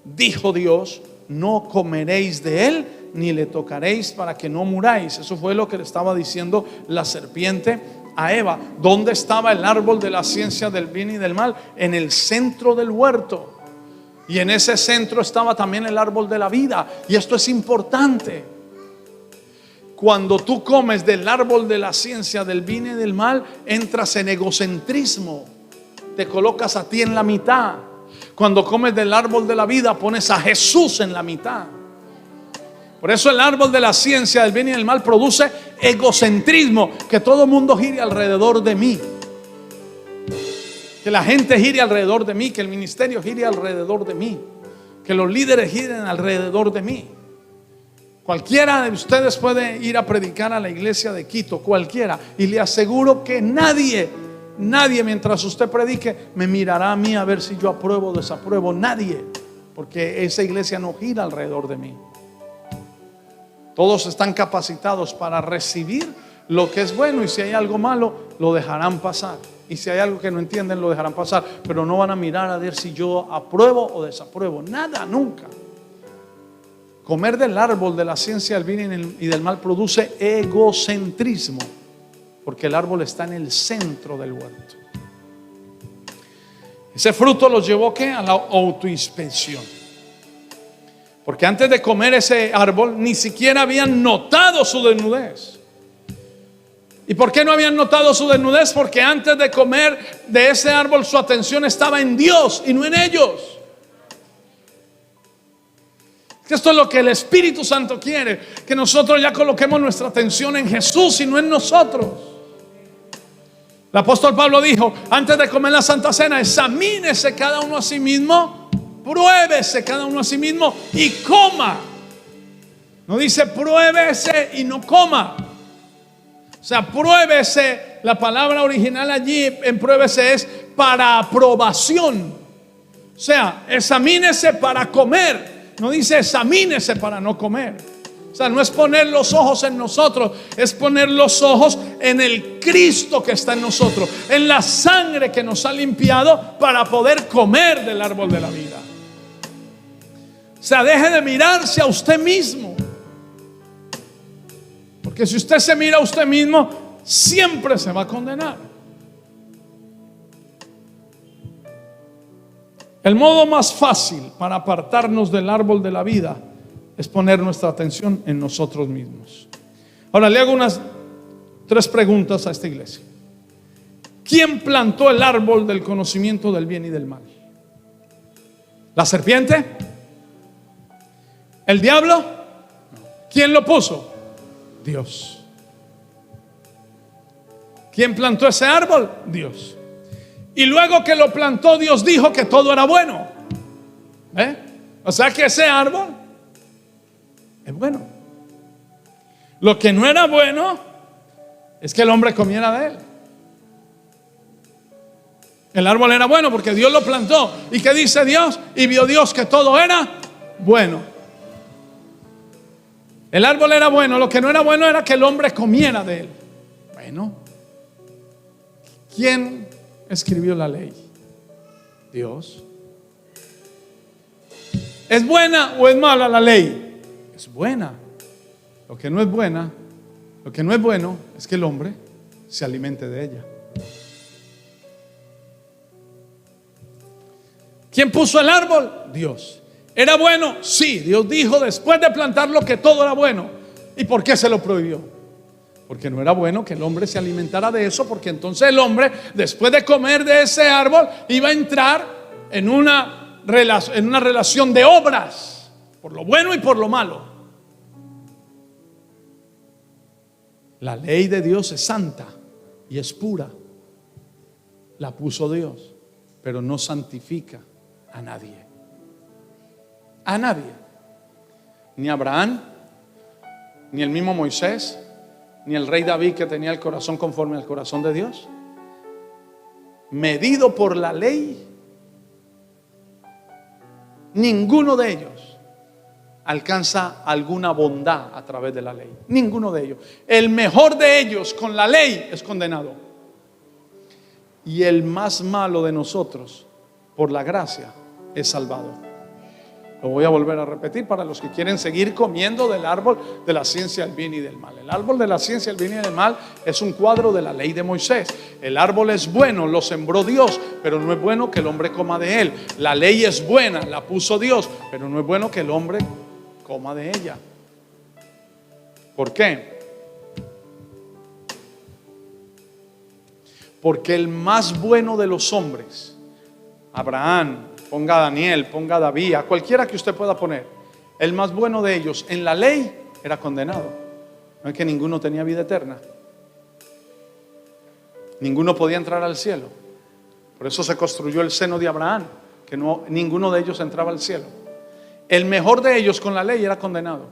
Speaker 1: dijo Dios, no comeréis de él, ni le tocaréis para que no muráis. Eso fue lo que le estaba diciendo la serpiente a Eva. ¿Dónde estaba el árbol de la ciencia del bien y del mal? En el centro del huerto. Y en ese centro estaba también el árbol de la vida. Y esto es importante. Cuando tú comes del árbol de la ciencia del bien y del mal, entras en egocentrismo. Te colocas a ti en la mitad. Cuando comes del árbol de la vida, pones a Jesús en la mitad. Por eso el árbol de la ciencia del bien y del mal produce egocentrismo, que todo el mundo gire alrededor de mí, que la gente gire alrededor de mí, que el ministerio gire alrededor de mí, que los líderes giren alrededor de mí. Cualquiera de ustedes puede ir a predicar a la iglesia de Quito, cualquiera, y le aseguro que nadie mientras usted predique me mirará a mí a ver si yo apruebo o desapruebo. Nadie, porque esa iglesia no gira alrededor de mí. Todos están capacitados para recibir lo que es bueno, y si hay algo malo lo dejarán pasar, y si hay algo que no entienden lo dejarán pasar, pero no van a mirar a ver si yo apruebo o desapruebo. Nada, nunca. Comer del árbol de la ciencia del bien y del mal produce egocentrismo, porque el árbol está en el centro del huerto. Ese fruto los llevó ¿qué? A la autoinspección. Porque antes de comer ese árbol ni siquiera habían notado su desnudez. ¿Y por qué no habían notado su desnudez? Porque antes de comer de ese árbol su atención estaba en Dios y no en ellos. Esto es lo que el Espíritu Santo quiere, que nosotros ya coloquemos nuestra atención en Jesús y no en nosotros. El apóstol Pablo dijo, antes de comer la Santa Cena, examínese cada uno a sí mismo, pruébese cada uno a sí mismo y coma. No dice pruébese y no coma. O sea, pruébese, la palabra original allí en pruébese es para aprobación. O sea, examínese para comer. No dice examínese para no comer. O sea, no es poner los ojos en nosotros, es poner los ojos en el Cristo que está en nosotros, en la sangre que nos ha limpiado para poder comer del árbol de la vida. O sea, deje de mirarse a usted mismo, porque si usted se mira a usted mismo, siempre se va a condenar. El modo más fácil para apartarnos del árbol de la vida es poner nuestra atención en nosotros mismos. Ahora le hago 3 preguntas a esta iglesia. ¿Quién plantó el árbol del conocimiento del bien y del mal? ¿La serpiente? ¿El diablo? ¿Quién lo puso? Dios. ¿Quién plantó ese árbol? Dios. Y luego que lo plantó, Dios dijo que todo era bueno. O sea que ese árbol es bueno. Lo que no era bueno es que el hombre comiera de él. El árbol era bueno porque Dios lo plantó. ¿Y qué dice Dios? Y vio Dios que todo era bueno. El árbol era bueno. Lo que no era bueno era que el hombre comiera de él. Bueno, ¿quién escribió la ley? Dios. ¿Es buena o es mala la ley? Es buena. Lo que no es buena, lo que no es bueno es que el hombre se alimente de ella. ¿Quién puso el árbol? Dios. ¿Era bueno? Sí, Dios dijo después de plantarlo que todo era bueno. ¿Y por qué se lo prohibió? Porque no era bueno que el hombre se alimentara de eso, porque entonces el hombre, después de comer de ese árbol, iba a entrar en una relación de obras, por lo bueno y por lo malo. La ley de Dios es santa y es pura. La puso Dios, pero no santifica a nadie. A nadie. Ni Abraham, ni el mismo Moisés, ni el rey David, que tenía el corazón conforme al corazón de Dios. Medido por la ley, ninguno de ellos alcanza alguna bondad a través de la ley. Ninguno de ellos. El mejor de ellos con la ley es condenado. Y el más malo de nosotros, por la gracia, es salvado. Lo voy a volver a repetir para los que quieren seguir comiendo del árbol de la ciencia del bien y del mal. El árbol de la ciencia del bien y del mal es un cuadro de la ley de Moisés. El árbol es bueno, lo sembró Dios, pero no es bueno que el hombre coma de él. La ley es buena, la puso Dios, pero no es bueno que el hombre coma de ella. ¿Por qué? Porque el más bueno de los hombres, Abraham, ponga a Daniel, ponga a David, a cualquiera que usted pueda poner, el más bueno de ellos en la ley era condenado. No es que ninguno tenía vida eterna, ninguno podía entrar al cielo. Por eso se construyó el seno de Abraham, que ninguno de ellos entraba al cielo. El mejor de ellos con la ley era condenado,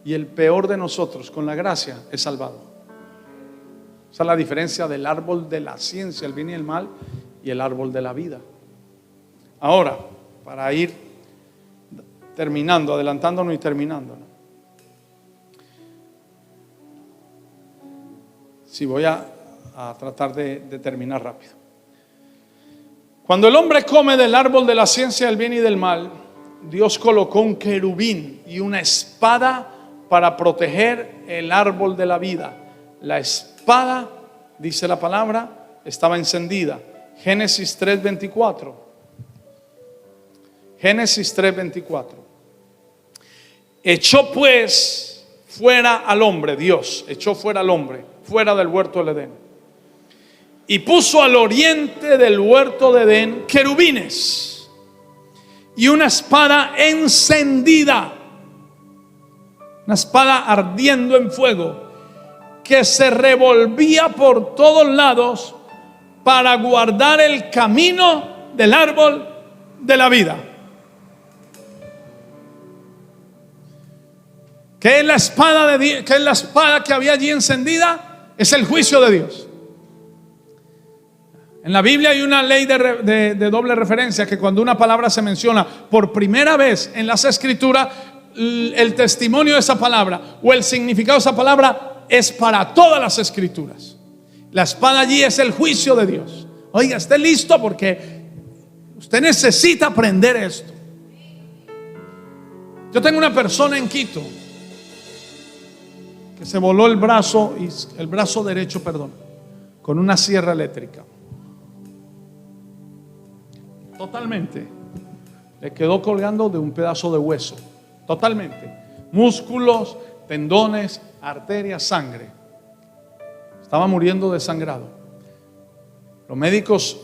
Speaker 1: y el peor de nosotros con la gracia es salvado. Esa es la diferencia del árbol de la ciencia, el bien y el mal, y el árbol de la vida. Ahora, para ir terminando, adelantándonos y terminándonos. Sí, voy a tratar de terminar rápido. Cuando el hombre come del árbol de la ciencia del bien y del mal, Dios colocó un querubín y una espada para proteger el árbol de la vida. La espada, dice la palabra, estaba encendida. Génesis 3:24. Génesis 3:24. Echó pues fuera al hombre, Dios echó fuera al hombre, fuera del huerto del Edén, y puso al oriente del huerto de Edén querubines y una espada encendida, una espada ardiendo en fuego, que se revolvía por todos lados para guardar el camino del árbol de la vida. ¿Qué es la espada de Dios? ¿Qué es la espada que había allí encendida? Es el juicio de Dios. En la Biblia hay una ley de doble referencia, que cuando una palabra se menciona por primera vez en las Escrituras, el testimonio de esa palabra o el significado de esa palabra es para todas las Escrituras. La espada allí es el juicio de Dios. Oiga, esté listo, porque usted necesita aprender esto. Yo tengo una persona en Quito que se voló el brazo derecho, con una sierra eléctrica. Totalmente. Le quedó colgando de un pedazo de hueso. Totalmente. Músculos, tendones, arterias, sangre. Estaba muriendo desangrado. Los médicos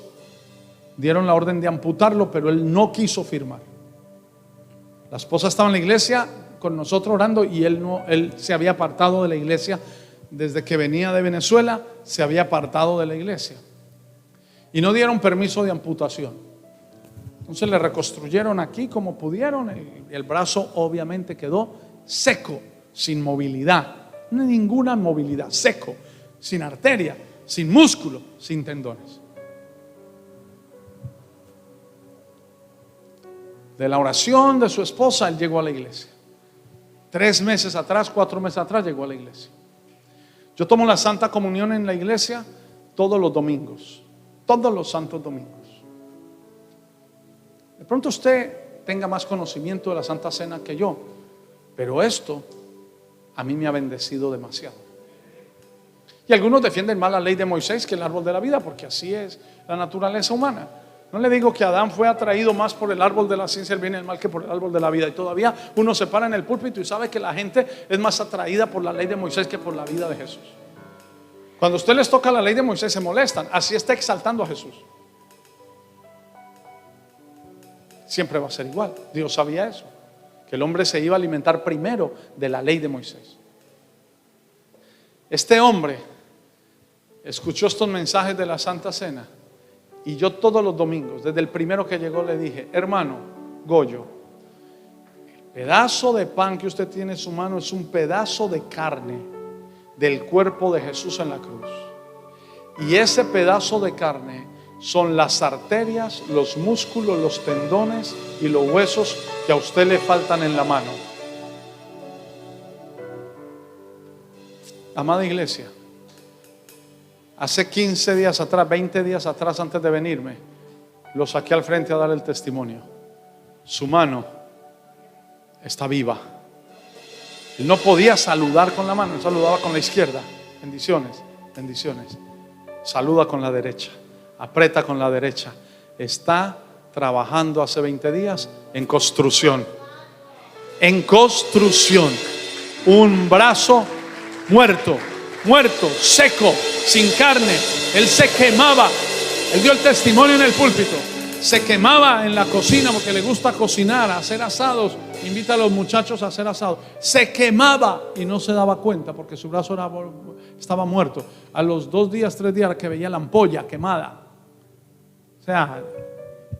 Speaker 1: dieron la orden de amputarlo, pero él no quiso firmar. La esposa estaba en la iglesia con nosotros orando, y él se había apartado de la iglesia desde que venía de Venezuela. Se había apartado de la iglesia y no dieron permiso de amputación. Entonces le reconstruyeron aquí como pudieron. El brazo obviamente quedó seco, sin movilidad, ninguna movilidad, seco, sin arteria, sin músculo, sin tendones. De la oración de su esposa, él llegó a la iglesia. 3 meses atrás, 4 meses atrás, llegó a la iglesia. Yo tomo la Santa Comunión en la iglesia todos los domingos, todos los santos domingos. De pronto usted tenga más conocimiento de la Santa Cena que yo, pero esto a mí me ha bendecido demasiado. Y algunos defienden más la ley de Moisés que el árbol de la vida, porque así es la naturaleza humana. No le digo que Adán fue atraído más por el árbol de la ciencia del bien y el mal que por el árbol de la vida. Y todavía uno se para en el púlpito y sabe que la gente es más atraída por la ley de Moisés que por la vida de Jesús. Cuando a usted les toca la ley de Moisés se molestan. Así está exaltando a Jesús. Siempre va a ser igual. Dios sabía eso, que el hombre se iba a alimentar primero de la ley de Moisés. Este hombre escuchó estos mensajes de la Santa Cena Y yo todos los domingos, desde el primero que llegó, le dije: hermano Goyo, el pedazo de pan que usted tiene en su mano es un pedazo de carne del cuerpo de Jesús en la cruz. Y ese pedazo de carne son las arterias, los músculos, los tendones y los huesos que a usted le faltan en la mano. Amada iglesia, hace 15 días atrás, 20 días atrás, antes de venirme, lo saqué al frente a dar el testimonio. Su mano está viva. Él no podía saludar con la mano, él saludaba con la izquierda. Bendiciones, bendiciones. Saluda con la derecha, aprieta con la derecha. Está trabajando hace 20 días en construcción. En construcción. Un brazo muerto, seco, sin carne. Él se quemaba. Él dio el testimonio en el púlpito. Se quemaba en la cocina porque le gusta cocinar, hacer asados. Invita a los muchachos a hacer asados. Se quemaba y no se daba cuenta porque su brazo estaba muerto. A los 2 días, 3 días que veía la ampolla quemada. O sea,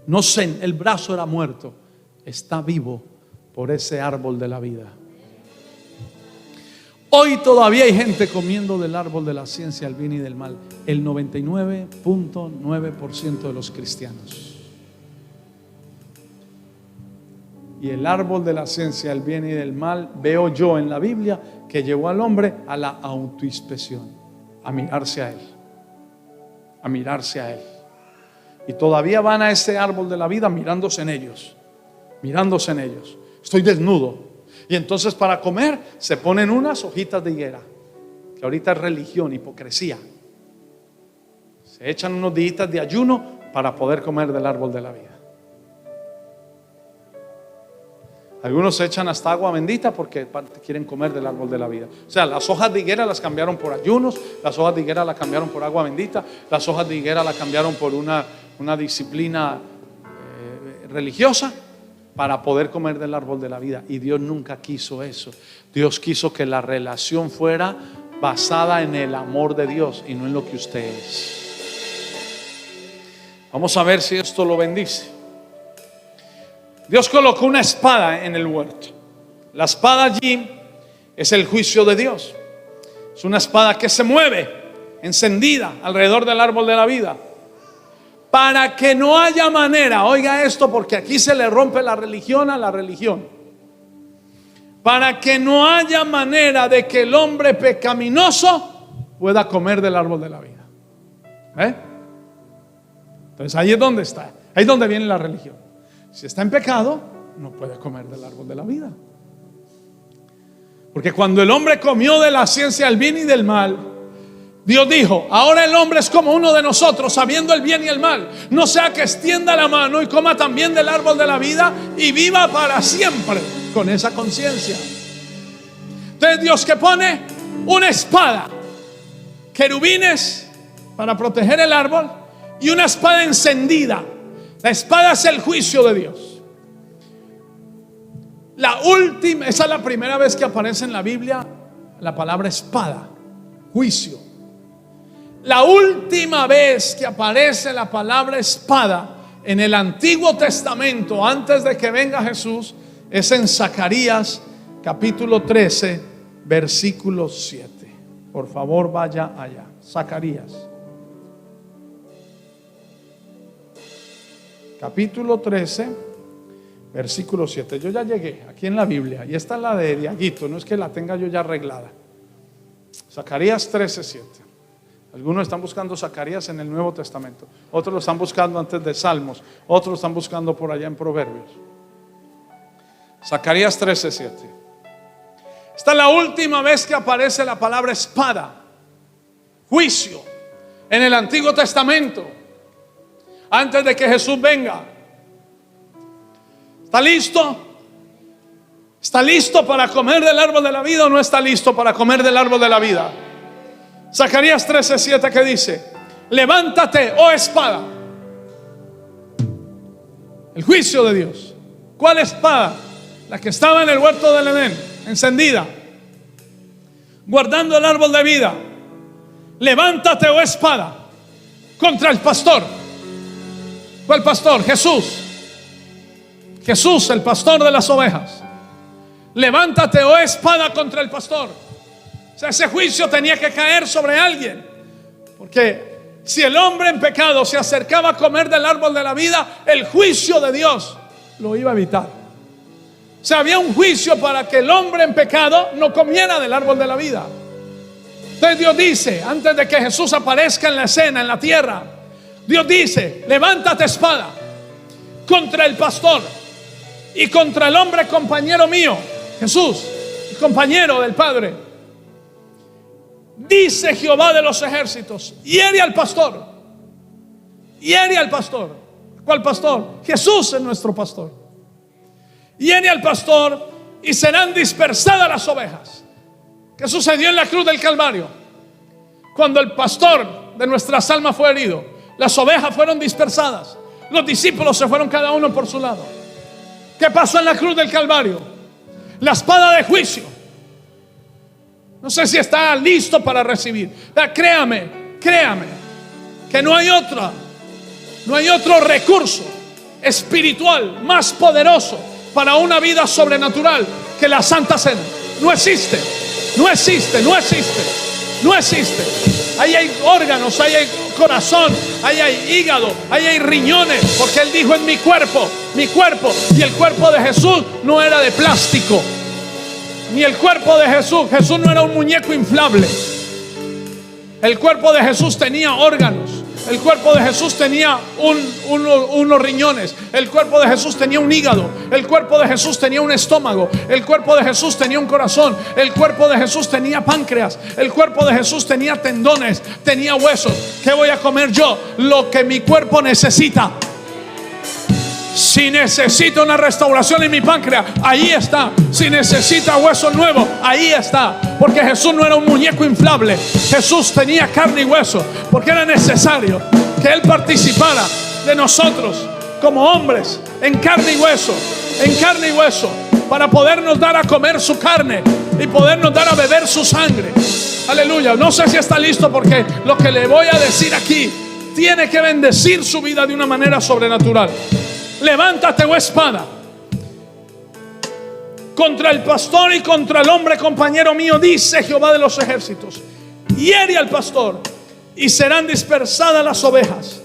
Speaker 1: no sé, el brazo era muerto. Está vivo por ese árbol de la vida. Hoy todavía hay gente comiendo del árbol de la ciencia del bien y del mal. El 99.9% de los cristianos. Y el árbol de la ciencia del bien y del mal, veo yo en la Biblia, que llevó al hombre a la autoinspección, a mirarse a él, a mirarse a él. Y todavía van a ese árbol de la vida mirándose en ellos, mirándose en ellos. Estoy desnudo. Y entonces para comer se ponen unas hojitas de higuera, que ahorita es religión, hipocresía. Se echan unos días de ayuno para poder comer del árbol de la vida. Algunos se echan hasta agua bendita porque quieren comer del árbol de la vida. O sea, las hojas de higuera las cambiaron por ayunos, las hojas de higuera las cambiaron por agua bendita, las hojas de higuera las cambiaron por una disciplina religiosa para poder comer del árbol de la vida. Y Dios nunca quiso eso. Dios quiso que la relación fuera basada en el amor de Dios y no en lo que usted es. Vamos a ver si esto lo bendice. Dios colocó una espada en el huerto. La espada allí es el juicio de Dios. Es una espada que se mueve, encendida alrededor del árbol de la vida, para que no haya manera, oiga esto, porque aquí se le rompe la religión a la religión, para que no haya manera de que el hombre pecaminoso pueda comer del árbol de la vida. Entonces ahí es donde está, ahí es donde viene la religión. Si está en pecado, no puede comer del árbol de la vida. Porque cuando el hombre comió de la ciencia del bien y del mal, Dios dijo: ahora el hombre es como uno de nosotros, sabiendo el bien y el mal. No sea que extienda la mano y coma también del árbol de la vida y viva para siempre con esa conciencia. Entonces Dios, que pone una espada, querubines para proteger el árbol y una espada encendida. La espada es el juicio de Dios. La última, esa es la primera vez que aparece en la Biblia la palabra espada, juicio. La última vez que aparece la palabra espada en el Antiguo Testamento, antes de que venga Jesús, es en Zacarías capítulo 13, versículo 7. Por favor, vaya allá. Zacarías capítulo 13, versículo 7. Yo ya llegué aquí en la Biblia, y esta es la de Diaguito, no es que la tenga yo ya arreglada. Zacarías 13, 7. Algunos están buscando Zacarías en el Nuevo Testamento, otros lo están buscando antes de Salmos, otros lo están buscando por allá en Proverbios. Zacarías 13, 7. Esta es la última vez que aparece la palabra espada, juicio, en el Antiguo Testamento, antes de que Jesús venga. ¿Está listo? ¿Está listo para comer del árbol de la vida o no está listo para comer del árbol de la vida? Zacarías 13:7, que dice: levántate, oh espada. El juicio de Dios. ¿Cuál espada? La que estaba en el huerto del Edén, encendida, guardando el árbol de vida. Levántate, oh espada, contra el pastor. ¿Cuál pastor? Jesús. Jesús, el pastor de las ovejas. Levántate, oh espada, contra el pastor. O sea, ese juicio tenía que caer sobre alguien. Porque si el hombre en pecado se acercaba a comer del árbol de la vida, el juicio de Dios lo iba a evitar. O sea, había un juicio para que el hombre en pecado no comiera del árbol de la vida. Entonces Dios dice, antes de que Jesús aparezca en la escena, en la tierra, Dios dice: levántate, espada, contra el pastor y contra el hombre compañero mío, Jesús, compañero del Padre. Dice Jehová de los ejércitos: hiere al pastor. Hiere al pastor. ¿Cuál pastor? Jesús es nuestro pastor. Hiere al pastor y serán dispersadas las ovejas. ¿Qué sucedió en la cruz del Calvario? Cuando el pastor de nuestras almas fue herido, las ovejas fueron dispersadas. Los discípulos se fueron cada uno por su lado. ¿Qué pasó en la cruz del Calvario? La espada de juicio. No sé si está listo para recibir. Créame que no hay otro recurso espiritual más poderoso para una vida sobrenatural que la Santa Cena. No existe. Ahí hay órganos, ahí hay corazón, ahí hay hígado, ahí hay riñones, porque Él dijo: en mi cuerpo. Y el cuerpo de Jesús no era de plástico. Ni el cuerpo de Jesús no era un muñeco inflable. El cuerpo de Jesús tenía órganos. El cuerpo de Jesús tenía unos riñones. El cuerpo de Jesús tenía un hígado. El cuerpo de Jesús tenía un estómago. El cuerpo de Jesús tenía un corazón. El cuerpo de Jesús tenía páncreas. El cuerpo de Jesús tenía tendones, tenía huesos. ¿Qué voy a comer yo? Lo que mi cuerpo necesita. Si necesita una restauración en mi páncreas, ahí está. Si necesita hueso nuevo, ahí está. Porque Jesús no era un muñeco inflable. Jesús tenía carne y hueso, porque era necesario que Él participara de nosotros como hombres en carne y hueso, para podernos dar a comer su carne y podernos dar a beber su sangre. Aleluya. No sé si está listo, porque lo que le voy a decir aquí tiene que bendecir su vida de una manera sobrenatural. Levántate, oh espada, contra el pastor y contra el hombre compañero mío, dice Jehová de los ejércitos. Hiere al pastor y serán dispersadas las ovejas,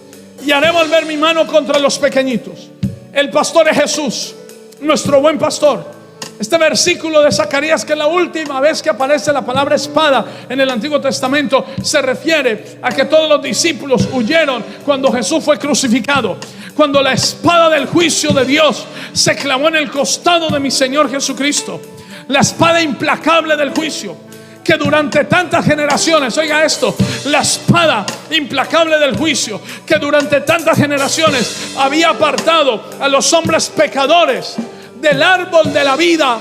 Speaker 1: y haré volver mi mano contra los pequeñitos. El pastor es Jesús, nuestro buen pastor. Este versículo de Zacarías, que es la última vez que aparece la palabra espada en el Antiguo Testamento, se refiere a que todos los discípulos huyeron cuando Jesús fue crucificado. Cuando la espada del juicio de Dios se clavó en el costado de mi Señor Jesucristo. La espada implacable del juicio, que durante tantas generaciones, oiga esto, la espada implacable del juicio, que durante tantas generaciones había apartado a los hombres pecadores del árbol de la vida.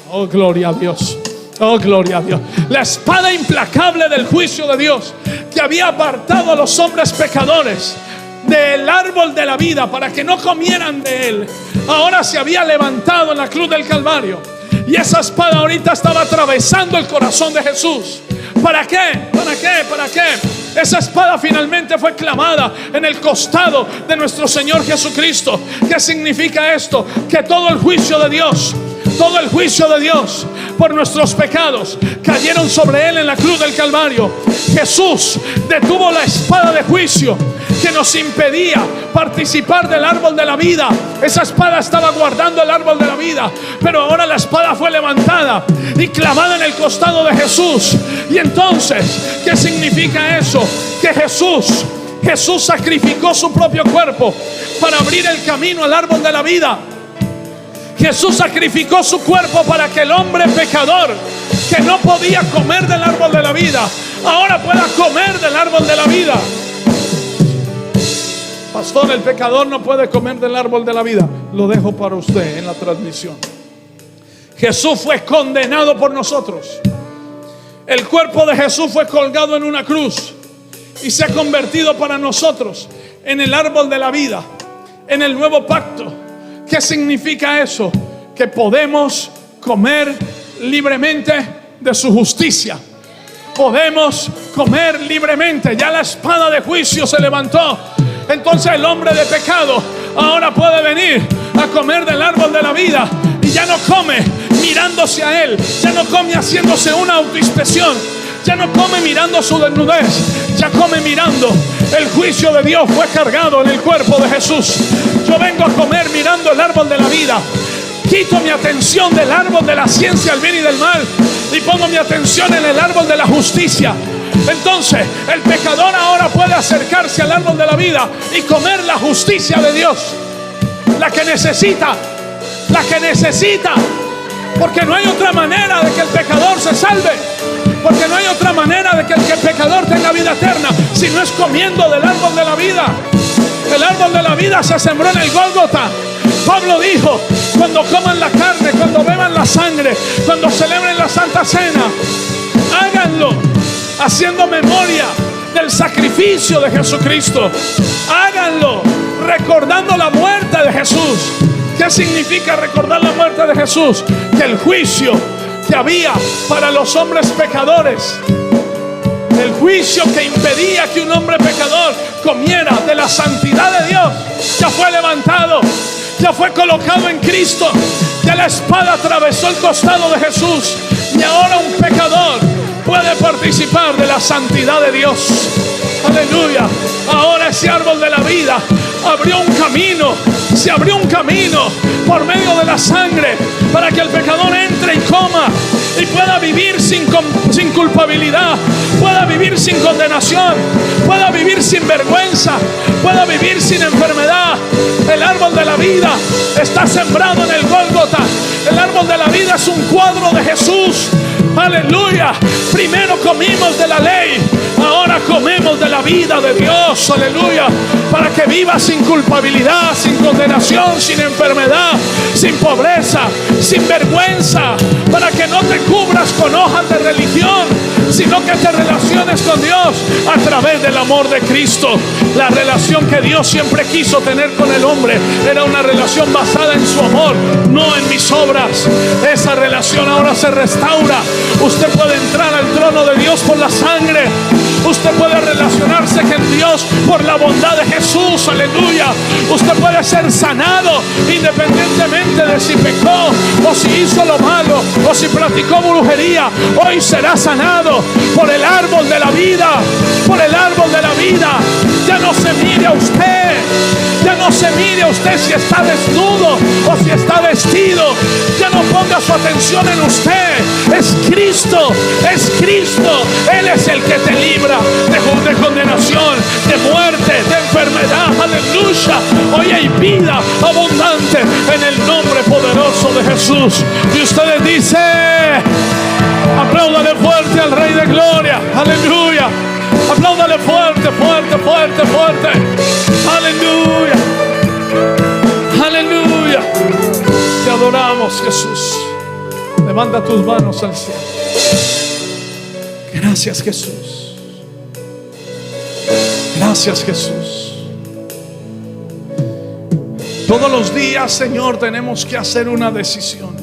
Speaker 1: Oh, gloria a Dios. Oh, gloria a Dios. La espada implacable del juicio de Dios, que había apartado a los hombres pecadores del árbol de la vida para que no comieran de él, ahora se había levantado en la cruz del Calvario. Y esa espada ahorita estaba atravesando el corazón de Jesús. ¿Para qué? Esa espada finalmente fue clavada en el costado de nuestro Señor Jesucristo. ¿Qué significa esto? Que todo el juicio de Dios por nuestros pecados cayeron sobre Él en la cruz del Calvario. Jesús detuvo la espada de juicio que nos impedía participar del árbol de la vida. Esa espada estaba guardando el árbol de la vida, pero ahora la espada fue levantada y clavada en el costado de Jesús. Y entonces, ¿qué significa eso? Que Jesús sacrificó su propio cuerpo para abrir el camino al árbol de la vida. Jesús sacrificó su cuerpo para que el hombre pecador, que no podía comer del árbol de la vida, ahora pueda comer del árbol de la vida. Pastor, el pecador no puede comer del árbol de la vida. Lo dejo para usted en la transmisión. Jesús fue condenado por nosotros. El cuerpo de Jesús fue colgado en una cruz y se ha convertido para nosotros en el árbol de la vida, en el nuevo pacto. ¿Qué significa eso? Que podemos comer libremente de su justicia. Podemos comer libremente. Ya la espada de juicio se levantó. Entonces el hombre de pecado ahora puede venir a comer del árbol de la vida, y ya no come mirándose a él, ya no come haciéndose una autoinspección, ya no come mirando su desnudez, ya come mirando el juicio de Dios fue cargado en el cuerpo de Jesús. Yo vengo a comer mirando el árbol de la vida. Quito mi atención del árbol de la ciencia, el bien y del mal, y pongo mi atención en el árbol de la justicia. Entonces el pecador ahora puede acercarse al árbol de la vida y comer la justicia de Dios, la que necesita, porque no hay otra manera de que el pecador se salve, porque no hay otra manera de que el pecador tenga vida eterna si no es comiendo del árbol de la vida. El árbol de la vida se sembró en el Gólgota. Pablo dijo: cuando coman la carne, cuando beban la sangre, cuando celebren la Santa Cena, háganlo haciendo memoria del sacrificio de Jesucristo. Háganlo recordando la muerte de Jesús. ¿Qué significa recordar la muerte de Jesús? Que el juicio que había para los hombres pecadores, el juicio que impedía que un hombre pecador comiera de la santidad de Dios, ya fue levantado, ya fue colocado en Cristo. Ya la espada atravesó el costado de Jesús, y ahora un pecador puede participar de la santidad de Dios. Aleluya. Ahora ese árbol de la vida abrió un camino, se abrió un camino por medio de la sangre para que el pecador entre y coma y pueda vivir sin culpabilidad, pueda vivir sin condenación, pueda vivir sin vergüenza, pueda vivir sin enfermedad. El árbol de la vida está sembrado en el Gólgota. El árbol de la vida es un cuadro de Jesús. Aleluya. Primero comimos de la ley, ahora comemos de la vida de Dios. Aleluya. Para que vivas sin culpabilidad, sin condenación, sin enfermedad, sin pobreza, sin vergüenza. Para que no te cubras con hojas de religión, sino que te relaciones con Dios a través del amor de Cristo. La relación que Dios siempre quiso tener con el hombre era una relación basada en su amor, no en mis obras. Esa relación ahora se restaura. Usted puede entrar al trono de Dios por la sangre. Usted puede relacionarse con Dios por la bondad de Jesús. Aleluya. Usted puede ser sanado independientemente de si pecó o si hizo lo malo o si practicó brujería. Hoy será sanado por el árbol de la vida, por el árbol de la vida. Ya no se mire a usted, ya no se mire a usted si está desnudo o si está vestido. Ya no ponga su atención en usted. Es Cristo, es Cristo. Él es el que te libra de condenación, de muerte, de enfermedad. Aleluya. Hoy hay vida abundante en el nombre poderoso de Jesús. Y ustedes dicen: apláudale fuerte al Rey de Gloria. Aleluya. Apláudale fuerte, fuerte, fuerte, fuerte. Aleluya. Aleluya. Te adoramos, Jesús. Levanta tus manos al cielo. Gracias, Jesús. Gracias, Jesús. Todos los días, Señor, tenemos que hacer una decisión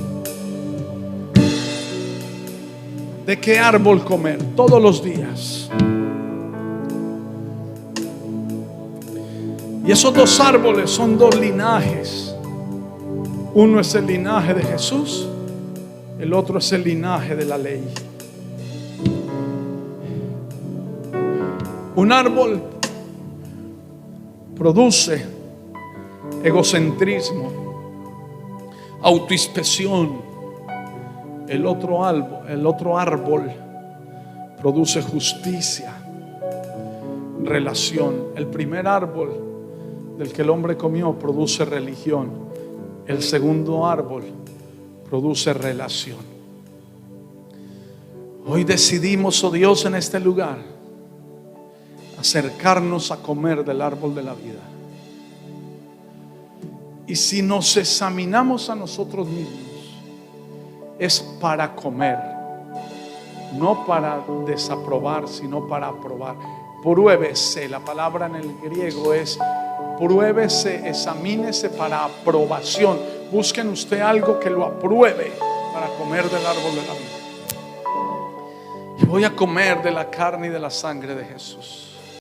Speaker 1: de qué árbol comer. Todos los días. Y esos dos árboles son dos linajes. Uno es el linaje de Jesús, el otro es el linaje de la ley. Un árbol produce egocentrismo, autoinspección. El otro árbol produce justicia, relación. El primer árbol del que el hombre comió produce religión. El segundo árbol produce relación. Hoy decidimos, oh Dios, en este lugar acercarnos a comer del árbol de la vida. Y si nos examinamos a nosotros mismos, es para comer, no para desaprobar, sino para aprobar. Pruébese, la palabra en el griego es pruébese, examínese para aprobación. Busquen usted algo que lo apruebe para comer del árbol de la vida. Y voy a comer de la carne y de la sangre de Jesús.